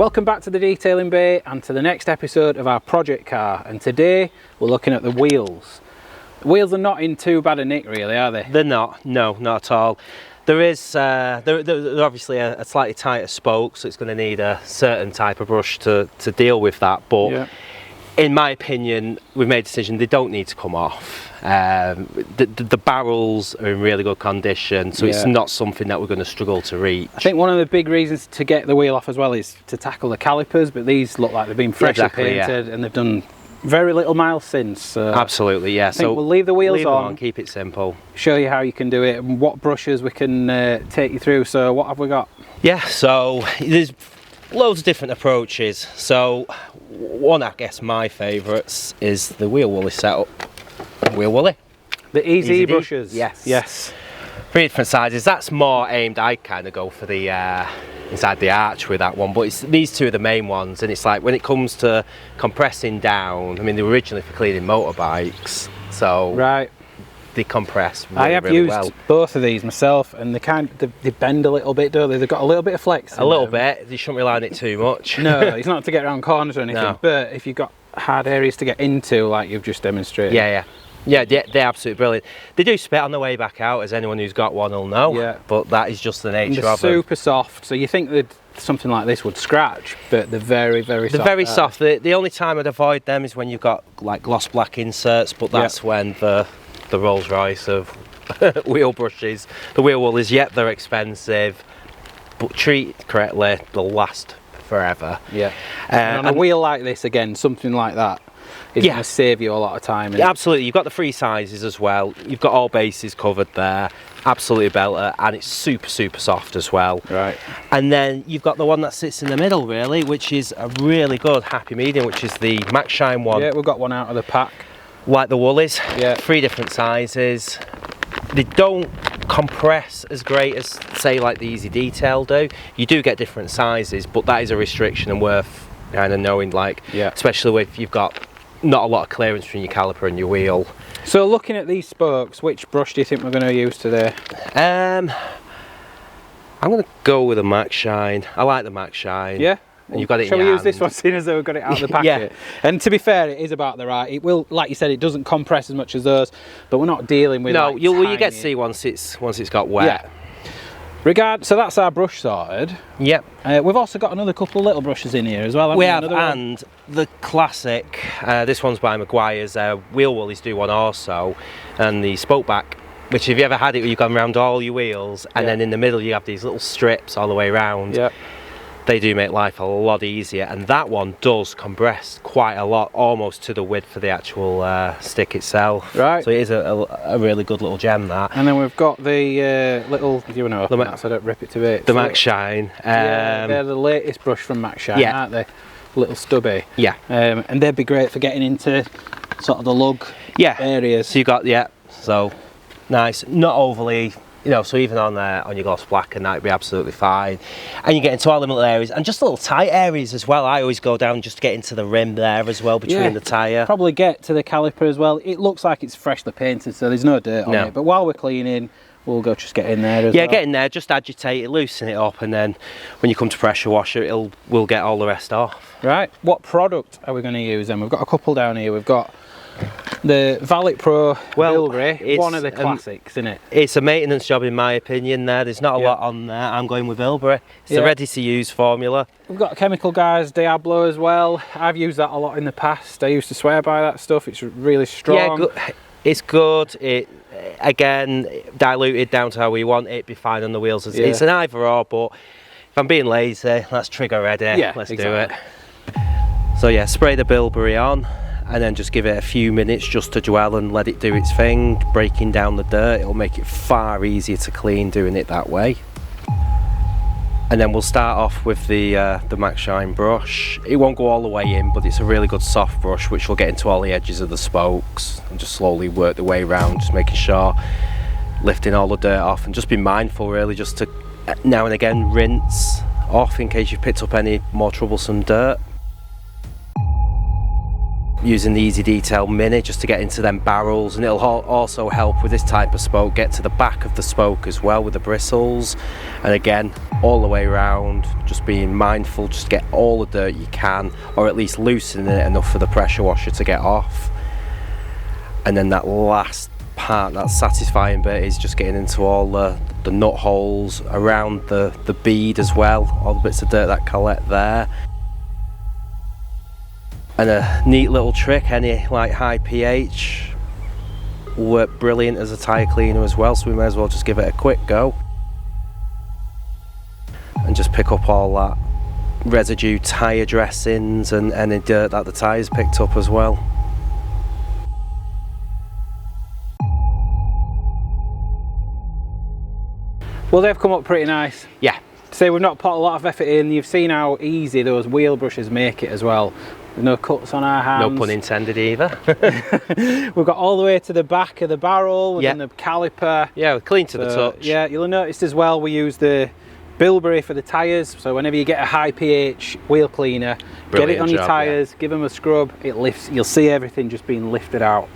Welcome back to the detailing bay and to the next episode of our project car, and today we're looking at the wheels. The wheels are not in too bad a nick really, are they? They're not, no, not at all. There is, they're obviously a slightly tighter spoke, so it's going to need a certain type of brush to deal with that, but yeah, in my opinion, we've made a decision they don't need to come off. The barrels are in really good condition, so it's not something that we're going to struggle to reach. I think one of the big reasons to get the wheel off as well is to tackle the calipers, but these look like they've been freshly painted and they've done very little miles since. So absolutely, yeah. So we'll leave the wheels on, keep it simple, show you how you can do it and what brushes we can take you through. So what have we got? Yeah, so there's loads of different approaches. So one, I guess my favourites is the Wheel Woolly setup. Wheel Woolly. The easy brushes. Yes. Yes. 3 different sizes. That's more aimed, I kind of go for the inside the arch with that one, but these two are the main ones, and it's like when it comes to compressing down, I mean they were originally for cleaning motorbikes, so they compress really, I have used both of these myself, and they bend a little bit, don't they? They've got a little bit of flex. A little bit. You shouldn't rely on it too much. No, it's not to get around corners or anything, but if you've got hard areas to get into, like you've just demonstrated. Yeah, they're absolutely brilliant. They do spit on the way back out, as anyone who's got one will know. Yeah. But that is just the nature of them. They're super soft, so you think that something like this would scratch, but they're very, very soft. They're very soft. The only time I'd avoid them is when you've got like gloss black inserts, but that's when the Rolls Royce of wheel brushes, the wheel wool is, they're expensive, but treat correctly, they'll last forever. Yeah. And on a wheel like this, again, something like that, it's going to save you a lot of time. Absolutely, you've got the 3 sizes as well. You've got all bases covered there. Absolutely belter, and it's super, super soft as well. Right. And then you've got the one that sits in the middle, really, which is a really good happy medium, which is the Maxshine one. Yeah, we've got one out of the pack. Like the Woolies. Yeah. 3 different sizes. They don't compress as great as, say, like the Easy Detail do. You do get different sizes, but that is a restriction and worth kind of knowing, like, especially if you've got not a lot of clearance between your caliper and your wheel. So looking at these spokes, which brush do you think we're going to use today? I'm going to go with a Maxshine. I like the Maxshine. Yeah. And you've got it in your hand. We use this one, seeing as though we've got it out of the packet? And to be fair, it is about the right. It will, like you said, it doesn't compress as much as those, but we're not dealing with. No, like, you get to see once it's got wet. Yeah. So that's our brush sorted. Yep. We've also got another couple of little brushes in here as well. We have, and the classic. This one's by Maguire's. Wheel Woolies do one also, and the spoke back. Which, if you ever had it, where you've gone around all your wheels, and then in the middle you have these little strips all the way around. Yeah. They do make life a lot easier, and that one does compress quite a lot, almost to the width of the actual stick itself. Right. So it is a really good little gem, that. And then we've got the little, so I don't rip it to bits. The Maxshine. They're the latest brush from Maxshine, aren't they? Little stubby. Yeah. And they'd be great for getting into sort of the lug areas. So you got so nice, not overly. So even on your gloss black and that would be absolutely fine. And you get into all the little areas and just little tight areas as well. I always go down just to get into the rim there as well between the tyre. Probably get to the caliper as well. It looks like it's freshly painted, so there's no dirt on it. But while we're cleaning, we'll go just get in there as well. Get in there, just agitate it, loosen it up, and then when you come to pressure wash it, we'll get all the rest off. Right. What product are we going to use then? We've got a couple down here. We've got the Valet Pro Bilberry, one of the classics, isn't it? It's a maintenance job in my opinion there. There's not a lot on there. I'm going with Bilberry. It's a ready to use formula. We've got Chemical Guys Diablo as well. I've used that a lot in the past. I used to swear by that stuff. It's really strong. Yeah, it's good. It, again, diluted down to how we want it, be fine on the wheels. It's an either or, but if I'm being lazy, let's trigger ready. Let's do it. So spray the Bilberry on, and then just give it a few minutes just to dwell and let it do its thing, breaking down the dirt. It'll make it far easier to clean doing it that way. And then we'll start off with the Maxshine brush. It won't go all the way in, but it's a really good soft brush which will get into all the edges of the spokes and just slowly work the way around, just making sure, lifting all the dirt off, and just be mindful really just to now and again rinse off in case you've picked up any more troublesome dirt. using the Easy Detail Mini just to get into them barrels, and it'll also help with this type of spoke get to the back of the spoke as well with the bristles. And again, all the way around, just being mindful, just get all the dirt you can, or at least loosening it enough for the pressure washer to get off. And then that last part, that satisfying bit, is just getting into all the nut holes around the bead as well, all the bits of dirt that collect there. And a neat little trick, any like high pH will work brilliant as a tyre cleaner as well, so we may as well just give it a quick go and just pick up all that residue tyre dressings and any dirt that the tyres picked up as well. Well, they've come up pretty nice. Yeah. So we've not put a lot of effort in. You've seen how easy those wheel brushes make it as well. There's no cuts on our hands. No pun intended either. We've got all the way to the back of the barrel within the caliper. Yeah, clean to the touch. Yeah, you'll have noticed as well we use the bilberry for the tyres, so whenever you get a high pH wheel cleaner, get it on your tyres, give them a scrub, it lifts, you'll see everything just being lifted out.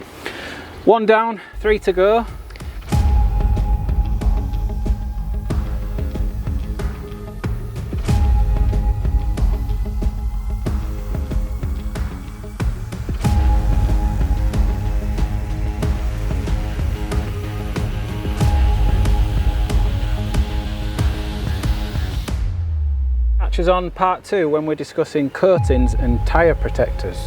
1 down, 3 to go. On part 2 when we're discussing coatings and tyre protectors.